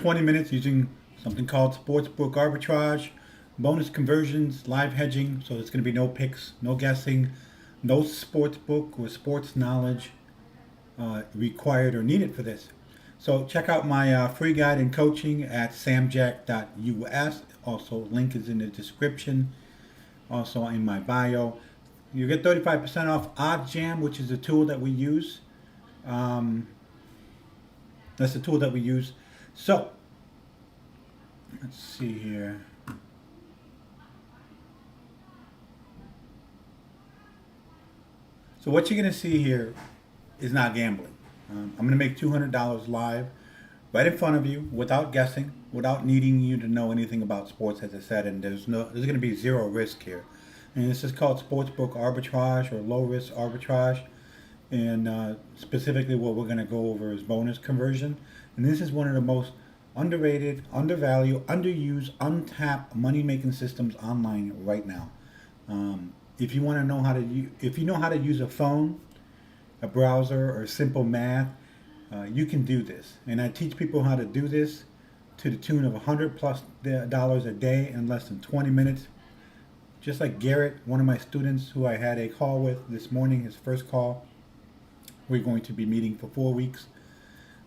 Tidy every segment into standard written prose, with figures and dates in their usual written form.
20 minutes using something called Sportsbook Arbitrage, bonus conversions, live hedging. So there's going to be no picks, no guessing, no sportsbook or sports knowledge required or needed for this. So check out my free guide and coaching at samjack.us. Also, link is in the description. Also in my bio. You get 35% off OddsJam, which is a tool that we use. Um, that's the tool that we use. So, let's see here. So what you're going to see here is not gambling. I'm going to make $200 live right in front of you without guessing, without needing you to know anything about sports, as I said, and there's going to be zero risk here. And this is called Sportsbook Arbitrage or Low Risk Arbitrage. And specifically what we're going to go over is bonus conversion. And this is one of the most underrated, undervalued, underused, untapped money-making systems online right now. If you want to know how to, if you know how to use a phone, a browser, or simple math, you can do this. And I teach people how to do this to the tune of $100+ a day in less than 20 minutes. Just like Garrett, one of my students who I had a call with this morning, his first call. We're going to be meeting for 4 weeks.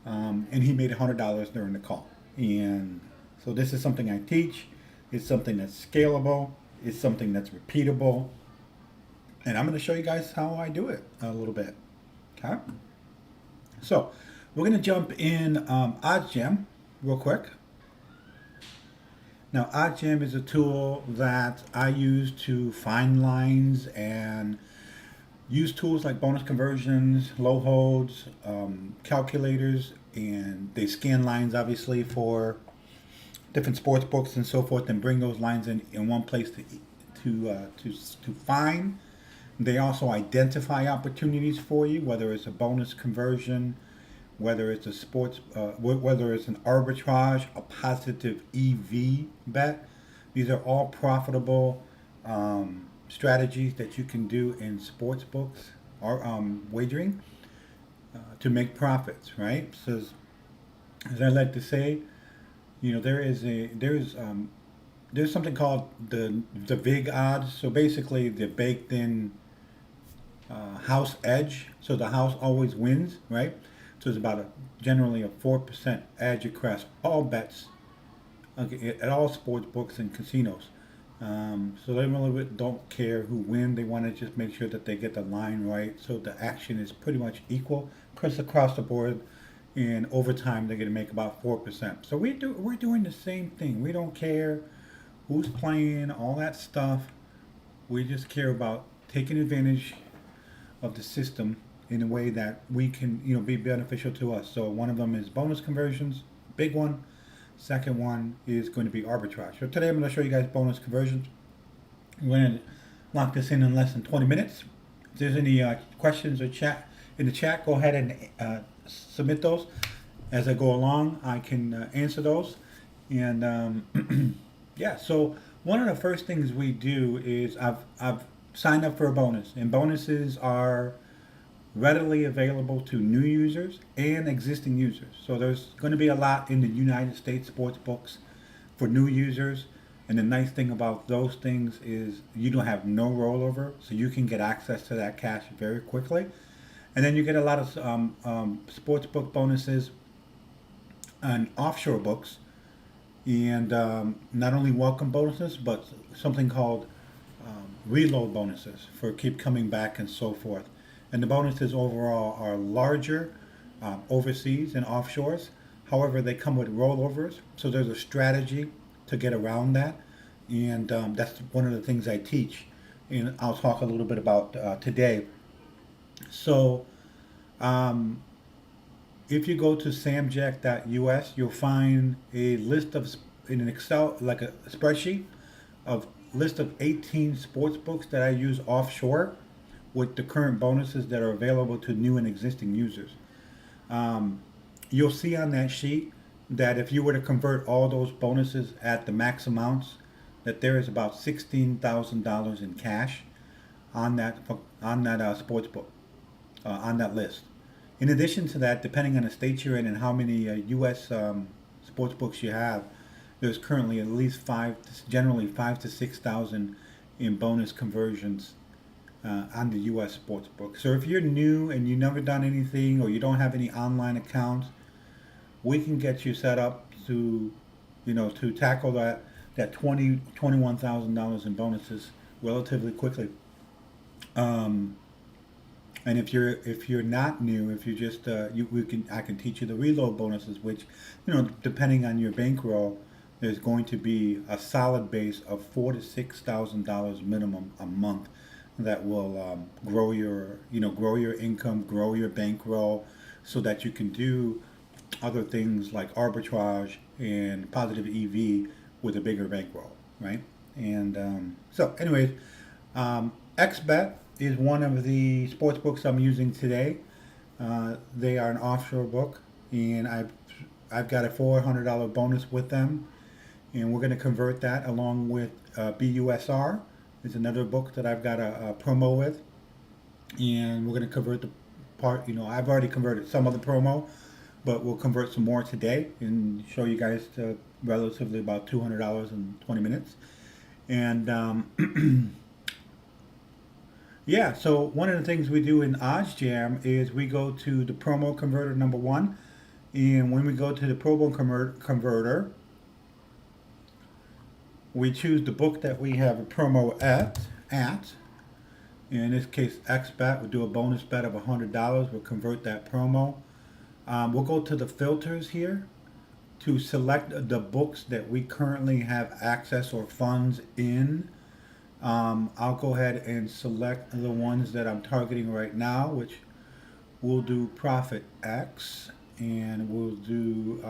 And he made $100 during the call. And so this is something I teach. It's something that's scalable. It's something that's repeatable. And I'm going to show you guys how I do it a little bit. Okay? So we're going to jump in OddsJam real quick. Now, OddsJam is a tool that I use to find lines and use tools like bonus conversions, low holds, calculators, and they scan lines obviously for different sports books and so forth, and bring those lines in one place to find. They also identify opportunities for you, whether it's a bonus conversion, whether it's a sports, whether it's an arbitrage, a positive EV bet. These are all profitable strategies that you can do in sports books or wagering to make profits, right? So as I like to say, you know, there's something called the vig odds. So basically the baked in house edge. So the house always wins, right? So it's about generally a 4% edge across all bets at all sports books and casinos. So they really don't care who wins. They want to just make sure that they get the line right. So the action is pretty much equal across the board. And over time, they're going to make about 4%. So we're doing the same thing. We don't care who's playing, all that stuff. We just care about taking advantage of the system in a way that we can, you know, be beneficial to us. So one of them is bonus conversions, big one. Second one is going to be arbitrage. So today I'm going to show you guys bonus conversions. We're going to lock this in less than 20 minutes. If there's any questions or chat in the chat, go ahead and submit those. As I go along, I can answer those. And yeah, so one of the first things we do is I've signed up for a bonus, and bonuses are readily available to new users and existing users. So there's going to be a lot in the United States sports books for new users. And the nice thing about those things is you don't have no rollover, so you can get access to that cash very quickly. And then you get a lot of sports book bonuses on offshore books, and not only welcome bonuses, but something called reload bonuses for keep coming back and so forth. And the bonuses overall are larger overseas and offshores. However, they come with rollovers, so there's a strategy to get around that. And that's one of the things I teach, and I'll talk a little bit about today. So if you go to samjack.us, you'll find a list of, in an Excel, like a spreadsheet, of list of 18 sports books that I use offshore with the current bonuses that are available to new and existing users. You'll see on that sheet that if you were to convert all those bonuses at the max amounts, that there is about $16,000 in cash on that sports book, on that list. In addition to that, depending on the state you're in and how many U.S. sports books you have, there's currently at least generally 5 to 6 thousand in bonus conversions on the U.S. sports book. So if you're new and you've never done anything or you don't have any online accounts, we can get you set up to, to tackle that $21,000 in bonuses relatively quickly. And if you're not new, if you just I can teach you the reload bonuses, which depending on your bankroll, there's going to be a solid base of $4,000 to $6,000 minimum a month that will grow your income, grow your bankroll, so that you can do other things like arbitrage and positive EV with a bigger bankroll, right? And so, anyways, XBet is one of the sports books I'm using today. They are an offshore book, and I've got a $400 bonus with them, and we're going to convert that along with BUSR. It's another book that I've got a promo with, and we're going to convert the part. I've already converted some of the promo, but we'll convert some more today and show you guys to relatively about $200 in 20 minutes. And yeah, so one of the things we do in OddsJam is we go to the promo converter number 1, and when we go to the promo converter, we choose the book that we have a promo at. In this case, XBet. We'll do a bonus bet of $100. We'll convert that promo. We'll go to the filters here to select the books that we currently have access or funds in. I'll go ahead and select the ones that I'm targeting right now, which we'll do Profit X, and we'll do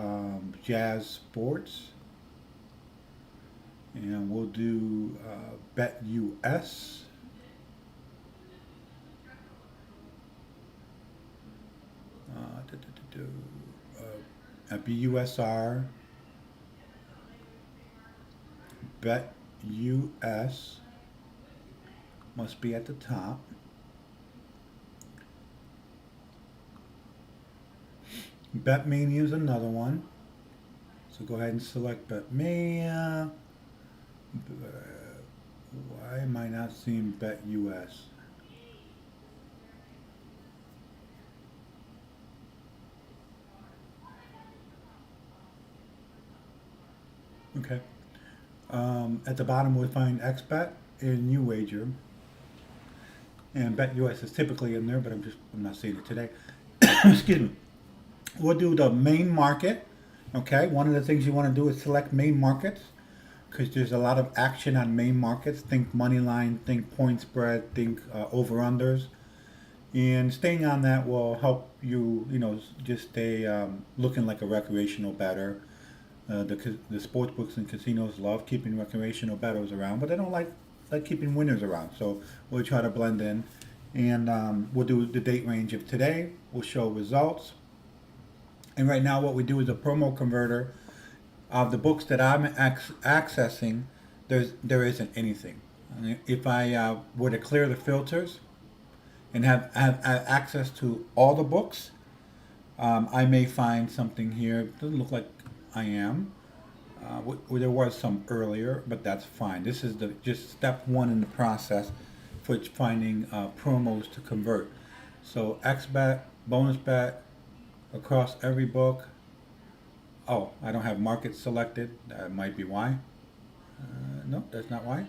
Jazz Sports, and we'll do Bet US. BUSR, Bet US must be at the top. Betmania is another one. So go ahead and select Betmania. Why am I not seeing Bet US? Okay. At the bottom we find XBet and New Wager. And Bet US is typically in there, but I'm not seeing it today. Excuse me. We'll do the main market. Okay. One of the things you want to do is select main markets, because there's a lot of action on main markets. Think money line, think point spread, think over-unders. And staying on that will help you, just stay looking like a recreational bettor. The sports books and casinos love keeping recreational bettors around, but they don't like keeping winners around. So we'll try to blend in, and we'll do the date range of today. We'll show results. And right now what we do is a promo converter of the books that I'm accessing. There isn't anything. If I were to clear the filters and have access to all the books, I may find something here. It doesn't look like I am. There was some earlier, but that's fine. This is just step 1 in the process for finding promos to convert. So XBet, bonus bet, across every book. Oh, I don't have markets selected. That might be why. No, that's not why.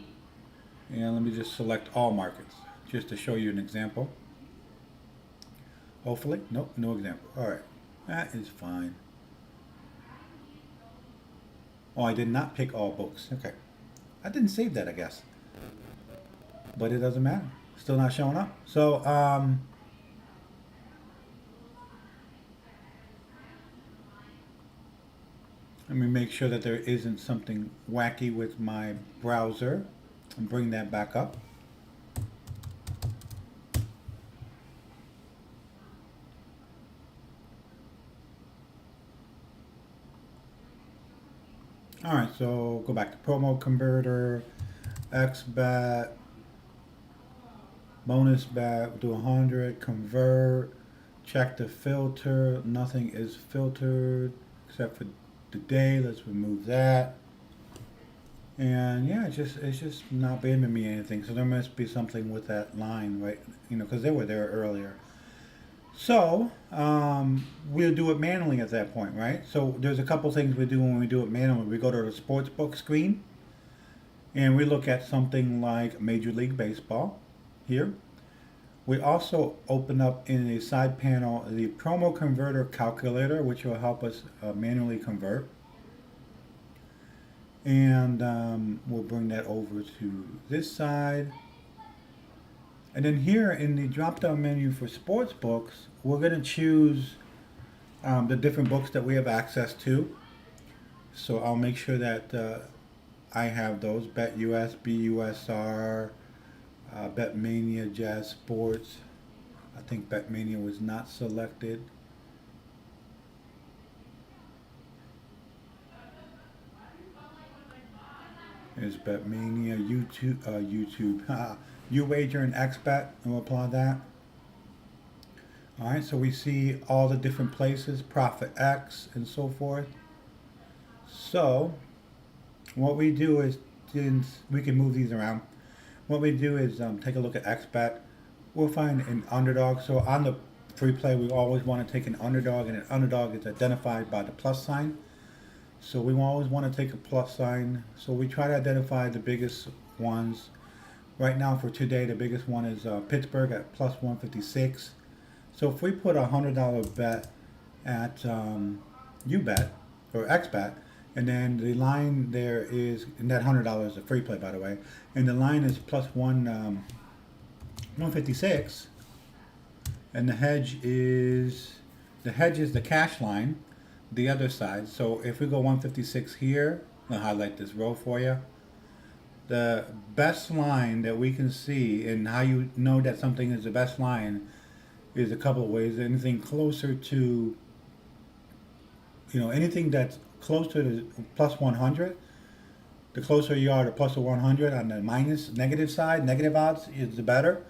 And let me just select all markets, just to show you an example. Hopefully. Nope, no example. All right, that is fine. Oh, I did not pick all books. Okay. I didn't save that, I guess. But it doesn't matter. Still not showing up. So, let me make sure that there isn't something wacky with my browser and bring that back up. All right, so go back to promo converter, XBet, bonus bet, do 100, convert, check the filter. Nothing is filtered except for the day. Let's remove that. And yeah, it's just not giving me anything. So there must be something with that line, right? Because they were there earlier. So we'll do it manually at that point, right? So there's a couple things we do when we do it manually. We go to the Sportsbook screen and we look at something like Major League Baseball here. We also open up in the side panel the promo converter calculator, which will help us manually convert. And we'll bring that over to this side. And then here in the drop down menu for sports books, we're going to choose the different books that we have access to. So I'll make sure that I have those: BetUS, BUSR, BetMania, Jazz Sports. I think BetMania was not selected. There's BetMania, YouTube, UWager and XBet, and we'll apply that. All right, so we see all the different places, Profit X, and so forth. So what we do is, since we can move these around, what we do is take a look at XBet. We'll find an underdog. So on the free play, we always want to take an underdog, and an underdog is identified by the plus sign. So we always want to take a plus sign. So we try to identify the biggest ones. Right now for today, the biggest one is Pittsburgh at plus 156. So if we put a $100 bet at UBet or XBet, and then the line there is, and that $100 is a free play, by the way, and the line is plus 156, and the hedge is the cash line, the other side. So if we go 156 here, I'll highlight this row for you. The best line that we can see, and how you know that something is the best line, is a couple of ways. Anything closer to, anything that's closer to plus 100, the closer you are to plus 100 on the negative side, negative odds, is the better.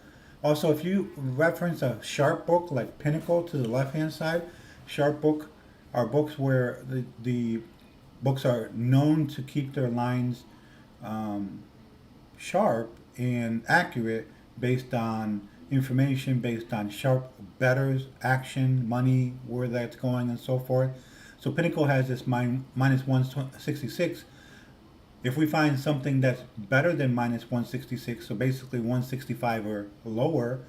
Also, if you reference a sharp book like Pinnacle to the left hand side, sharp book are books where the books are known to keep their lines sharp and accurate based on information, based on sharp bettors, action, money, where that's going, and so forth. So Pinnacle has this minus 166. If we find something that's better than minus 166, so basically 165 or lower,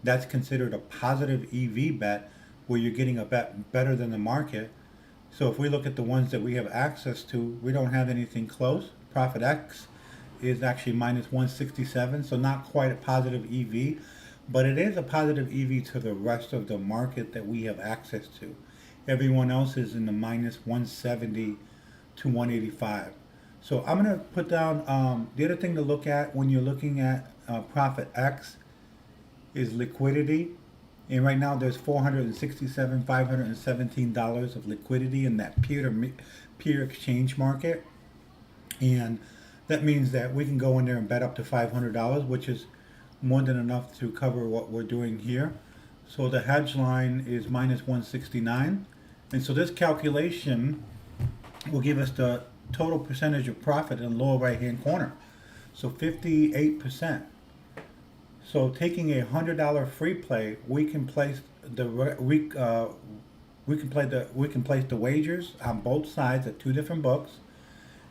that's considered a positive EV bet, where you're getting a bet better than the market. So if we look at the ones that we have access to, we don't have anything close. Profit X is actually minus 167, so not quite a positive EV, but it is a positive EV to the rest of the market that we have access to. Everyone else is in the minus 170 to 185. So I'm going to put down, the other thing to look at when you're looking at Profit X is liquidity. And right now there's $517 of liquidity in that peer-to-peer exchange market. And that means that we can go in there and bet up to $500, which is more than enough to cover what we're doing here. So the hedge line is minus 169. And so this calculation will give us the total percentage of profit in the lower right hand corner. So 58%. So taking a $100 free play, we can place the wagers on both sides at two different books,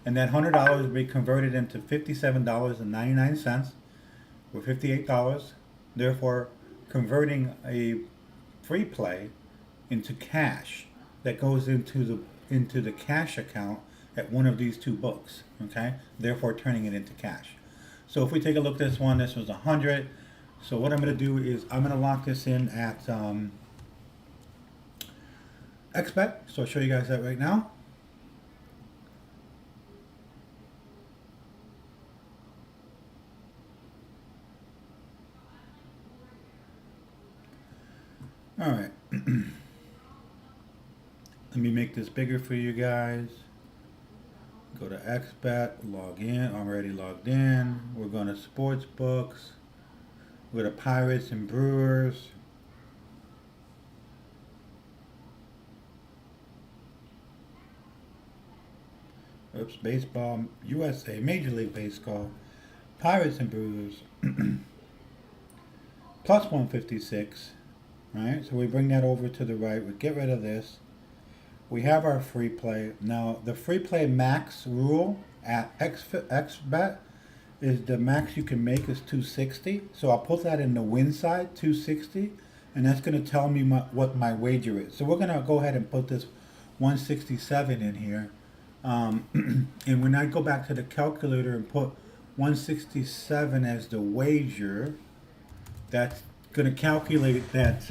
and that $100 will be converted into $57.99, or $58. Therefore, converting a free play into cash that goes into the cash account at one of these two books. Okay, therefore turning it into cash. So if we take a look at this one, this was 100. So what I'm going to do is I'm going to lock this in at XBet. So I'll show you guys that right now. All right. Let me make this bigger for you guys. Go to XBet, log in. I'm already logged in. We're going to Sportsbooks. We're to Pirates and Brewers. Oops, baseball, USA, Major League Baseball, Pirates and Brewers, plus 156. Right, so we bring that over to the right. We get rid of this. We have our free play. Now, the free play max rule at XBet is the max you can make is 260. So I'll put that in the win side, 260, and that's going to tell me what my wager is. So we're going to go ahead and put this 167 in here. And when I go back to the calculator and put 167 as the wager, that's going to calculate that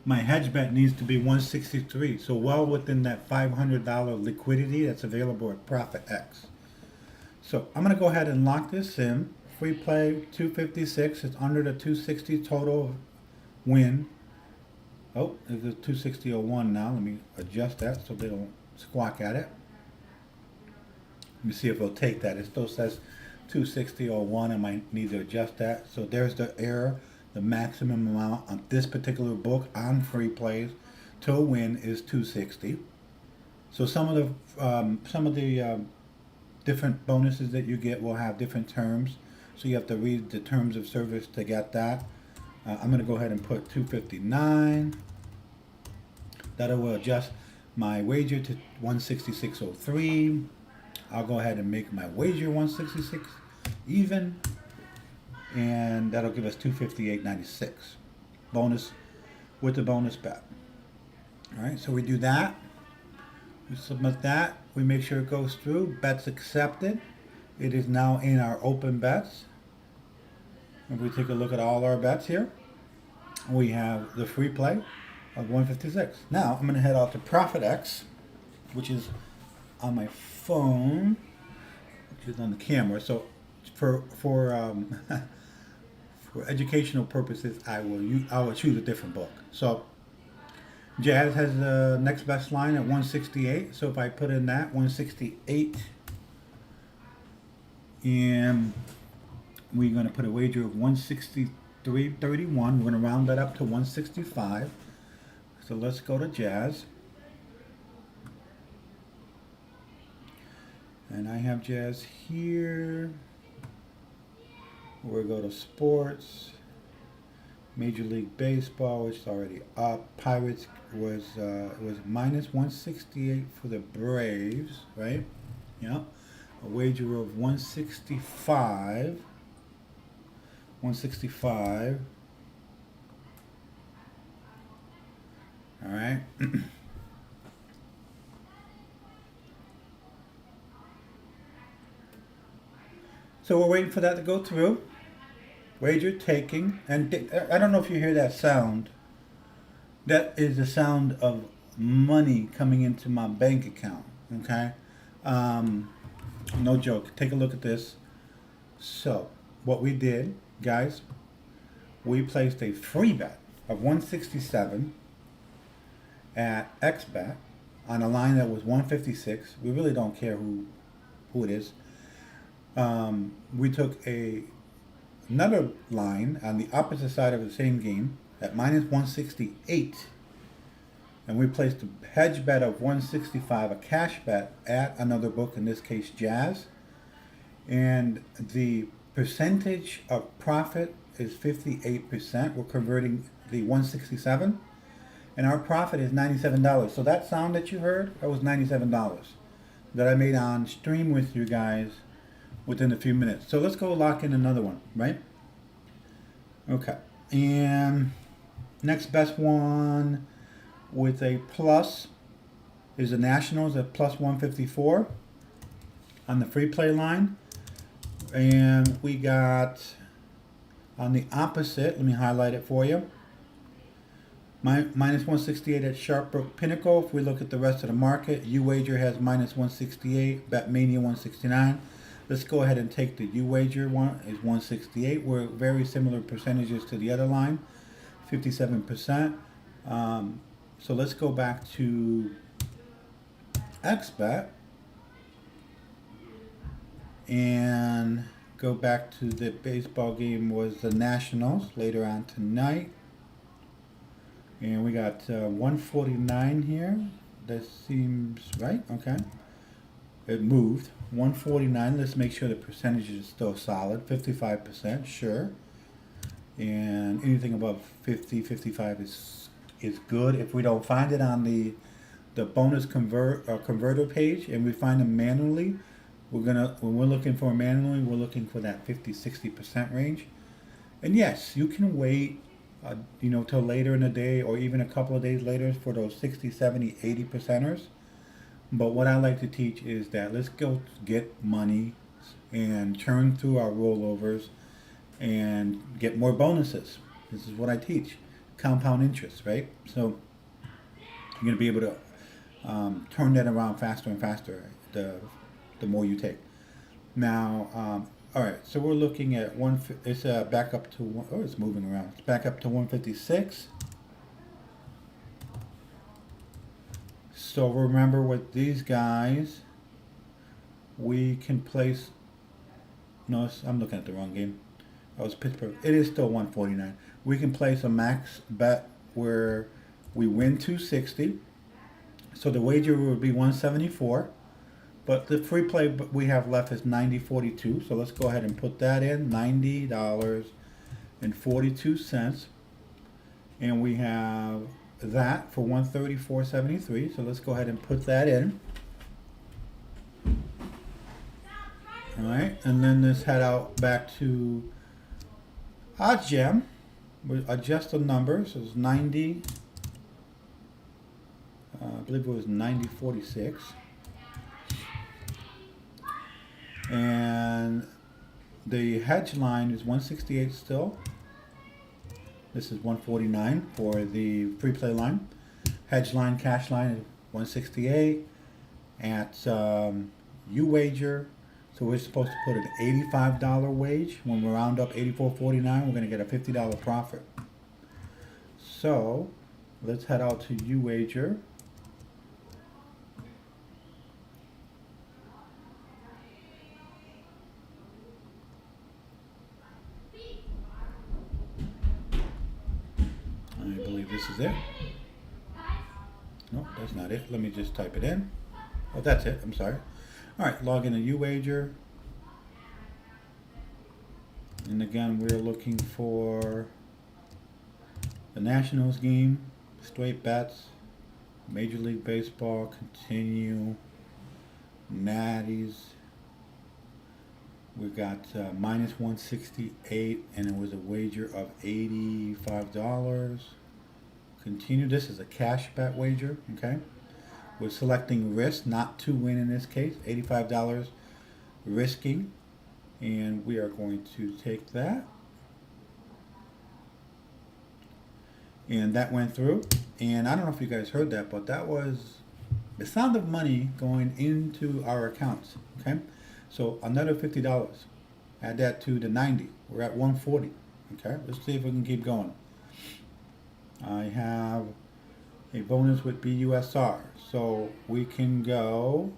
my hedge bet needs to be 163. So well within that $500 liquidity that's available at Profit X. So I'm going to go ahead and lock this in. Free play 256. It's under the 260 total win. Oh, there's a 260.01 now. Let me adjust that so they don't squawk at it. Let me see if it'll take that. It still says 260.01. I might need to adjust that. So there's the error. The maximum amount on this particular book on free plays to a win is 260. So some of the different bonuses that you get will have different terms. So you have to read the terms of service to get that. I'm going to go ahead and put 259. That will adjust my wager to 166.03. I'll go ahead and make my wager 166 even, and that'll give us 258.96 bonus with the bonus bet. All right, so we do that. We submit that. We make sure it goes through. Bets accepted. It is now in our open bets. If we take a look at all our bets here, we have the free play of 156. Now I'm going to head out to Profit X, which is on my phone, which is on the camera. So for educational purposes, I will choose a different book. So Jazz has the next best line at 168. So if I put in that 168, and we're going to put a wager of 163.31. We're going to round that up to 165. So let's go to Jazz. And I have Jazz here. We'll go to Sports. Major League Baseball, which is already up. Pirates was minus 168 for the Braves, right? Yeah. A wager of 165. 165. All right. So we're waiting for that to go through. Wager taking, and I don't know if you hear that sound. That is the sound of money coming into my bank account. Okay, no joke. Take a look at this. So what we did, guys, we placed a free bet of 167 at XBet on a line that was 156. We really don't care who it is. We took another line on the opposite side of the same game at minus 168, and we placed a hedge bet of 165, a cash bet at another book, in this case Jazz, and the percentage of profit is 58%. We're converting the 167, and our profit is $97. So that sound that you heard, that was $97 that I made on stream with you guys within a few minutes. So let's go lock in another one, right? Okay, and next best one with a plus is the Nationals at plus 154 on the free play line. And we got on the opposite, let me highlight it for you, minus 168 at Sharpbrook Pinnacle. If we look at the rest of the market, UWager has minus 168, BetMania 169. Let's go ahead and take the UWager one, is 168. We're very similar percentages to the other line, 57%. So let's go back to XBet and go back to the baseball game was the Nationals later on tonight. And we got 149 here. That seems right. Okay. it moved 149. Let's make sure the percentage is still solid. 55%, sure. And anything above 50, 55 is good. If we don't find it on the bonus converter page and we find them manually, when we're looking for manually, we're looking for that 50-60% range. And yes, you can wait till later in the day or even a couple of days later for those 60, 70, 80 percenters. But what I like to teach is that let's go get money and churn through our rollovers and get more bonuses. This is what I teach. Compound interest, right? So you're going to be able to turn that around faster and faster the more you take. Now, all right, so we're looking at it's back up to it's moving around. It's back up to 156. So remember with these guys, we can place. No, I'm looking at the wrong game. That was Pittsburgh. It is still 149. We can place a max bet where we win 260. So the wager would be 174. But the free play we have left is $90.42. So let's go ahead and put that in. $90.42. And we have that for 134.73. So let's go ahead and put that in. All right, and then let's head out back to OddsJam. We adjust the numbers. It's 90. I believe it was 90.46. And the hedge line is 168 still. This is 149 for the free play line. Hedge line, cash line is 168 at UWager. So we're supposed to put an $85 wage. When we round up $84.49, we're going to get a $50 profit. So let's head out to UWager. I believe this is it. No, that's not it. Let me just type it in. Oh, that's it. I'm sorry. All right, log in to UWager. And again, we're looking for the Nationals game, straight bets, Major League Baseball, continue, Natties. We got minus 168, and it was a wager of $85. Continue. This is a cash bet wager, okay? We're selecting risk, not to win in this case. $85 risking. And we are going to take that. And that went through. And I don't know if you guys heard that, but that was the sound of money going into our accounts, okay? So another $50. Add that to the 90. We're at 140, okay? Let's see if we can keep going. I have a bonus with BUSR. So we can go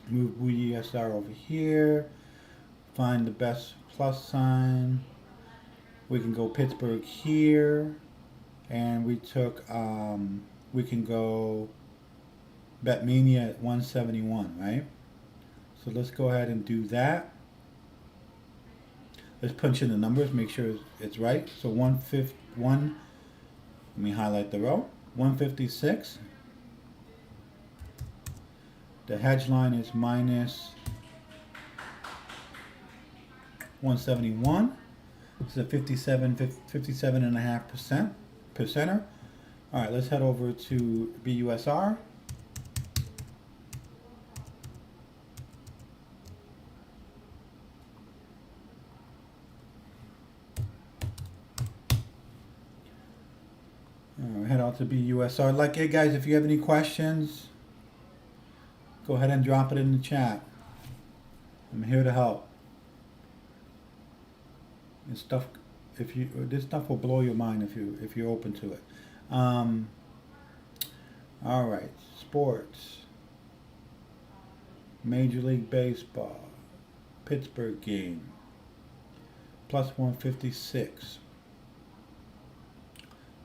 move BUSR over here, find the best plus sign. We can go Pittsburgh here, and we can go Betmania at 171, right? So let's go ahead and do that. Let's punch in the numbers, make sure it's right. So 151, let me highlight the row, 156. The hedge line is minus 171. It's a 57.5% percenter. All right, let's head over to BUSR. Head out to BUSR. Like, hey guys, if you have any questions, go ahead and drop it in the chat. I'm here to help. And stuff, this stuff will blow your mind if you're open to it. All right, sports, Major League Baseball, Pittsburgh game, plus 156.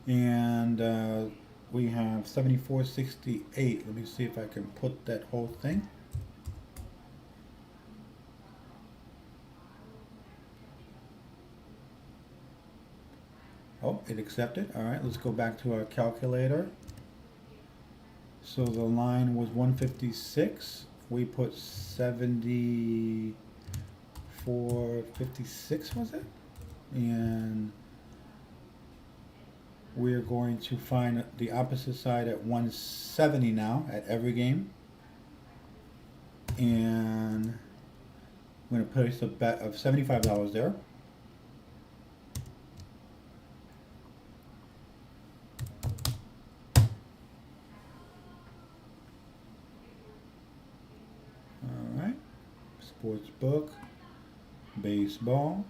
And we have 74.68. Let me see if I can put that whole thing. Oh, it accepted. All right, let's go back to our calculator. So the line was 156. We put 74.56, was it? And we're going to find the opposite side at 170 now at every game. And I'm going to place a bet of $75 there. Alright, Sportsbook, baseball,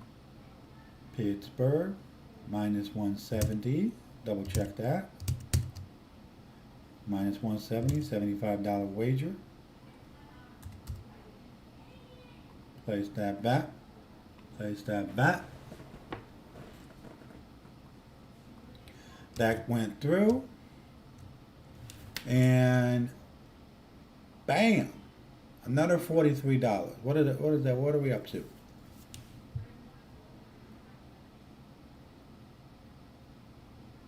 Pittsburgh, minus 170, double check that. Minus 170, $75 wager. Place that bet, place that bet. That went through, and bam! Another $43. What is that? What are we up to?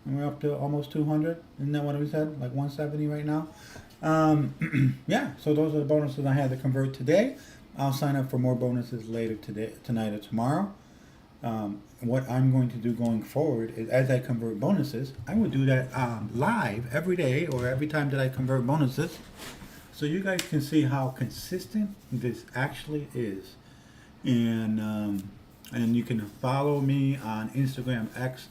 And we're up to almost 200. Isn't that what we said? Like 170 right now. Yeah. So those are the bonuses I had to convert today. I'll sign up for more bonuses later today, tonight, or tomorrow. What I'm going to do going forward is, as I convert bonuses, I will do that live every day or every time that I convert bonuses. So you guys can see how consistent this actually is, and you can follow me on Instagram, X,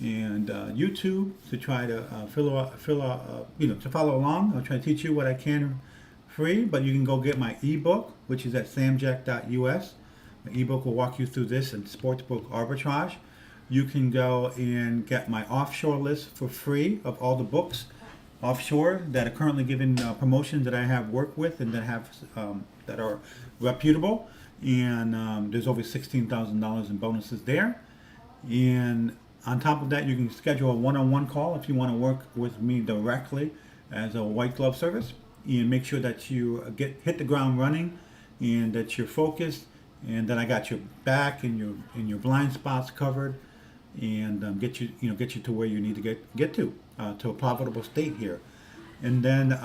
and YouTube to try to to follow along. I'll try to teach you what I can free, but you can go get my ebook, which is at samjack.us. My ebook will walk you through this and Sportsbook Arbitrage. You can go and get my offshore list for free of all the books offshore that are currently given promotions that I have worked with and that have that are reputable, and there's over $16,000 in bonuses there. And on top of that, you can schedule a one-on-one call if you want to work with me directly as a white glove service, and make sure that you hit the ground running and that you're focused and that I got your back and your blind spots covered, and get you to where you need to get to a profitable state here. And then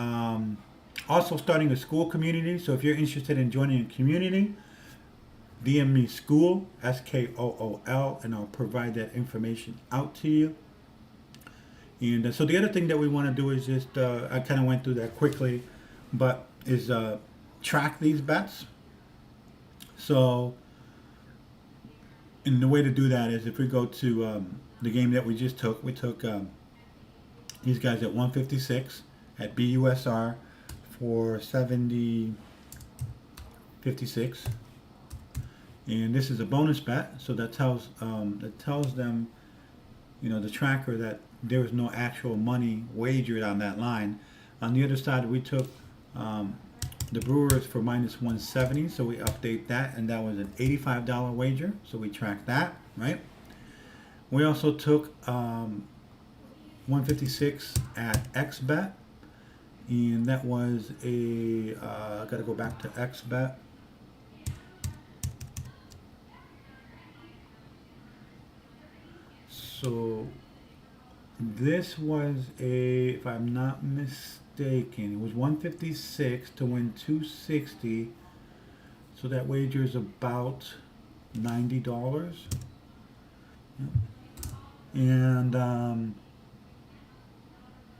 also starting a Skool community. So if you're interested in joining a community, DM me Skool, Skool, and I'll provide that information out to you. And so the other thing that we want to do is just, I kind of went through that quickly, but is track these bets. So, and the way to do that is if we go to the game that we just took, we took these guys at 156 at BUSR for 70.56. And this is a bonus bet, so that tells them, the tracker, that there was no actual money wagered on that line. On the other side, we took the Brewers for minus 170, so we update that, and that was an $85 wager, so we tracked that, right? We also took 156 at XBet, and that was I got to go back to XBet. So this was if I'm not mistaken, it was 156 to win 260. So that wager is about $90. And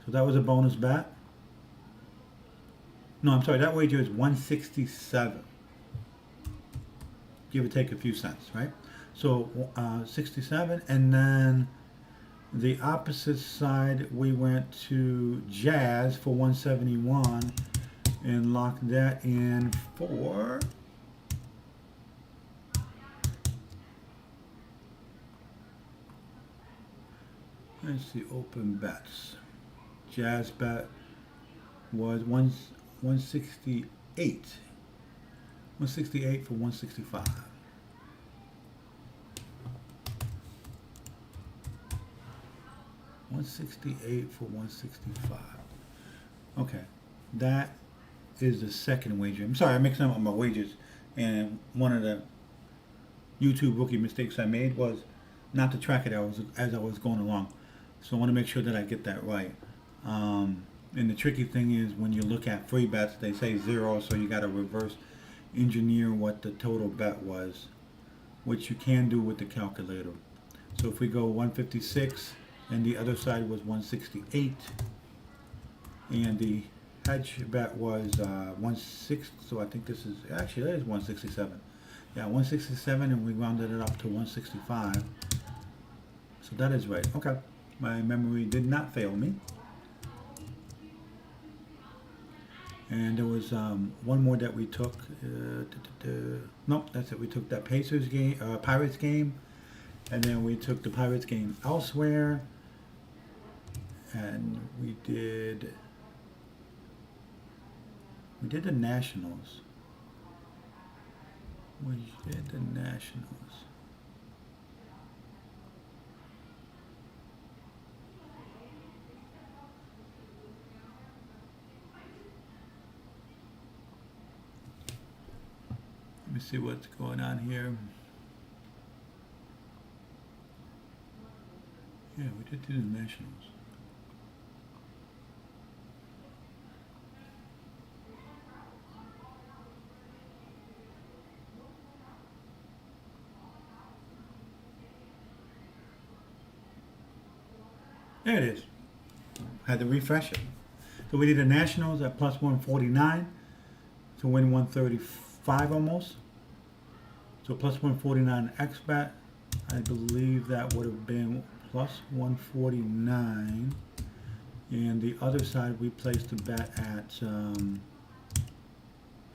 so that was a bonus bet. No, I'm sorry, that wager is 167. Give or take a few cents, right? So 67, and then the opposite side, we went to Jazz for 171 and locked that in for let's see, open bets. Jazz bet was 168. 168 for 165. $168 for 165. Okay, that is the second wager. I'm sorry, I'm mixing up my wagers. And one of the YouTube rookie mistakes I made was not to track it as I was going along. So I want to make sure that I get that right. And the tricky thing is when you look at free bets, they say 0, so you got to reverse engineer what the total bet was, which you can do with the calculator. So if we go 156 and the other side was 168 and the hedge bet was 160, so I think this is actually that is 167. Yeah, 167, and we rounded it up to 165. So that is right. Okay, my memory did not fail me. And there was one more that we took. Nope, that's it. We took that Pacers game, Pirates game, and then we took the Pirates game elsewhere, and we did the Nationals. We did the Nationals. Let me see what's going on here. Yeah, we did do the Nationals. There it is. Had to refresh it. So we did the Nationals at plus 149 to win 135 almost. So plus 149 XBet. I believe that would have been plus 149. And the other side we placed a bet at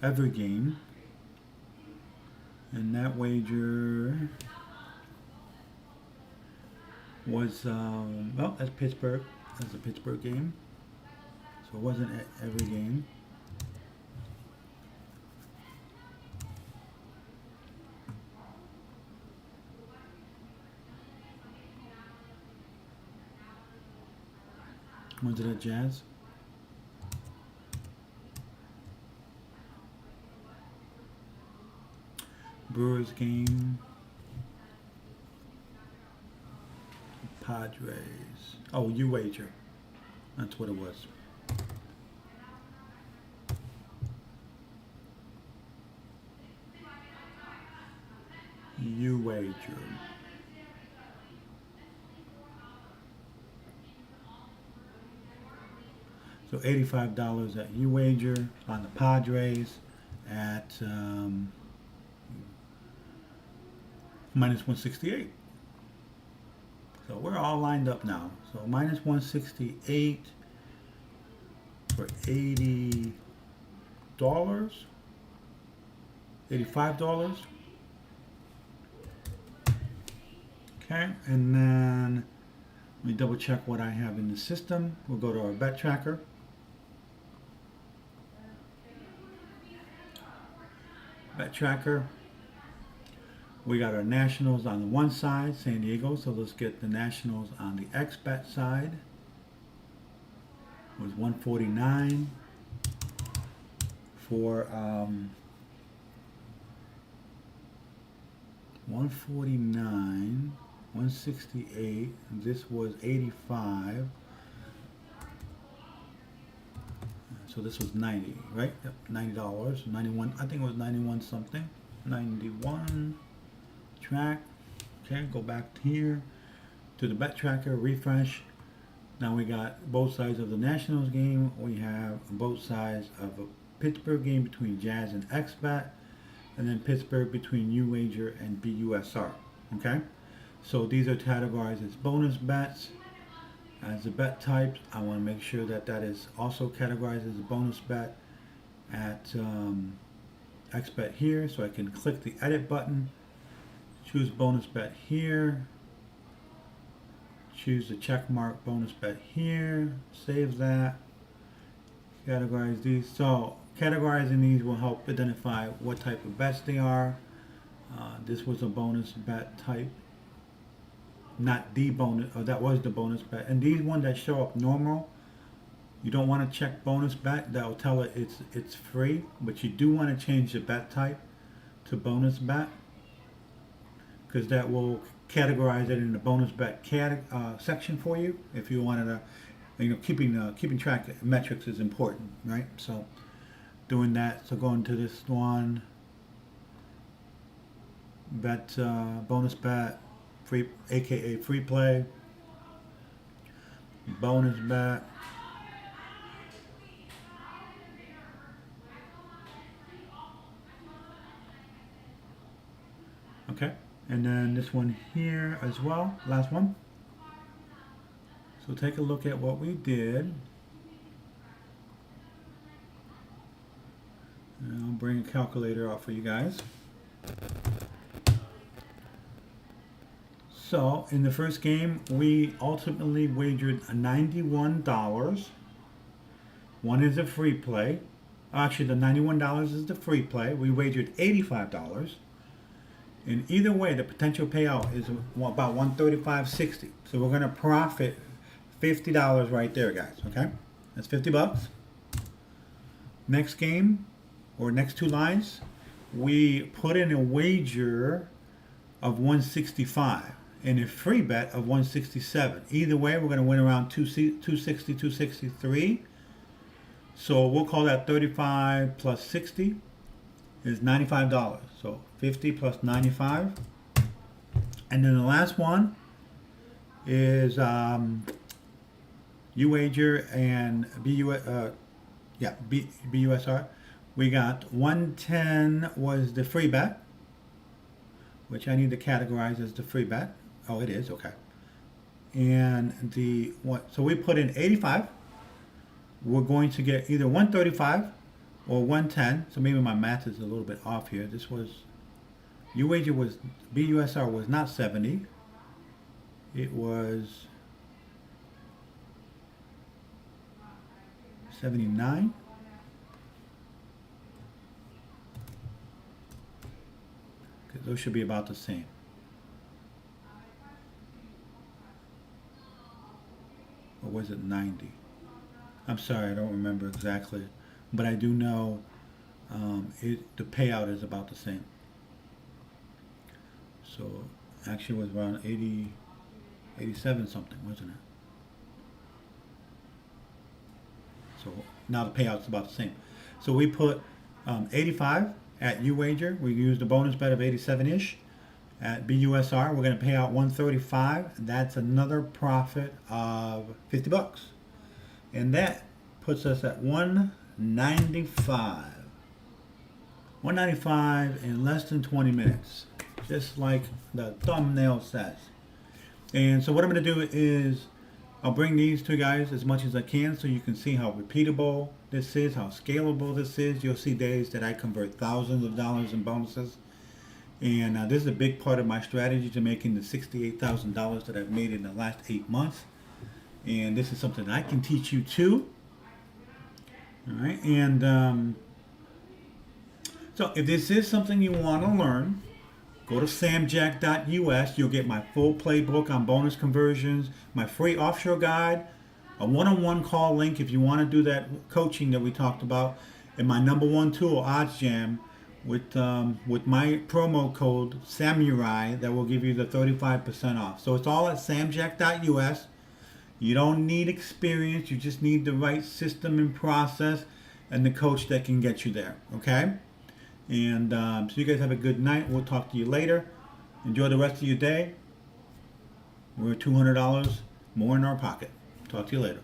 every game. And that wager was, well, that's Pittsburgh. That's a Pittsburgh game. So it wasn't at every game. Was it at Jazz? Brewers game. Padres. Oh, you wager. That's what it was. You wager. So $85 at you wager on the Padres at minus 168. So we're all lined up now. So minus 168 for $80, $85. Okay, and then let me double check what I have in the system. We'll go to our bet tracker. Bet tracker. We got our Nationals on the one side, San Diego. So let's get the Nationals on the XBet side. It was 149 for 149, 168. This was 85. So this was 90, right? Yep, $90, 91. I think it was 91 something. 91. Track. Okay, go back here to the bet tracker, refresh. Now we got both sides of the Nationals game. We have both sides of a Pittsburgh game between Jazz and XBet, and then Pittsburgh between UWager and BUSR. Okay, so these are categorized as bonus bets. As the bet types, I want to make sure that that is also categorized as a bonus bet at XBet here. So I can click the edit button, choose bonus bet here, choose the check mark bonus bet here, save that, categorize these. So categorizing these will help identify what type of bets they are. This was a bonus bet type, not the bonus, or that was the bonus bet. And these ones that show up normal, you don't want to check bonus bet. That will tell it it's free, but you do want to change the bet type to bonus bet, because that will categorize it in the bonus bet section for you if you wanted to. Keeping track of metrics is important, right? So doing that. So going to this one, bet bonus bet, free, aka free play, bonus bet. Okay, and then this one here as well, last one. So take a look at what we did. And I'll bring a calculator out for you guys. So in the first game, we ultimately wagered $91. One is a free play. Actually, the $91 is the free play. We wagered $85. And either way, the potential payout is about $135.60. So we're going to profit $50 right there, guys. Okay, that's $50. Next game, or next two lines, we put in a wager of 165 and a free bet of 167. Either way, we're going to win around 260, 263. So we'll call that 35 plus 60 is $95. So 50 plus 95. And then the last one is UWager and BUSR. We got 110 was the free bet, which I need to categorize as the free bet. Oh, it is, okay. And so we put in 85. We're going to get either 135 or 110. So maybe my math is a little bit off here. This was, UWager was, BUSR was not 70. It was 79. Those should be about the same. Or was it 90? I'm sorry, I don't remember exactly, but I do know the payout is about the same. So actually it was around 80, 87 something, wasn't it? So now the payout's about the same. So we put 85 at UWager. We used a bonus bet of 87-ish. At BUSR, we're going to pay out 135. That's another profit of $50. And that puts us at 195. 195 in less than 20 minutes. Just like the thumbnail says. And so what I'm going to do is I'll bring these to you guys as much as I can so you can see how repeatable this is, how scalable this is. You'll see days that I convert thousands of dollars in bonuses. And this is a big part of my strategy to making the $68,000 that I've made in the last 8 months. And this is something I can teach you too. All right. And so if this is something you want to learn, go to samjack.us. You'll get my full playbook on bonus conversions, my free offshore guide, a one-on-one call link if you want to do that coaching that we talked about, and my number one tool, OddsJam, with my promo code Samurai that will give you the 35% off. So it's all at samjack.us. You don't need experience. You just need the right system and process and the coach that can get you there. Okay? And so you guys have a good night. We'll talk to you later. Enjoy the rest of your day. We're $200 more in our pocket. Talk to you later.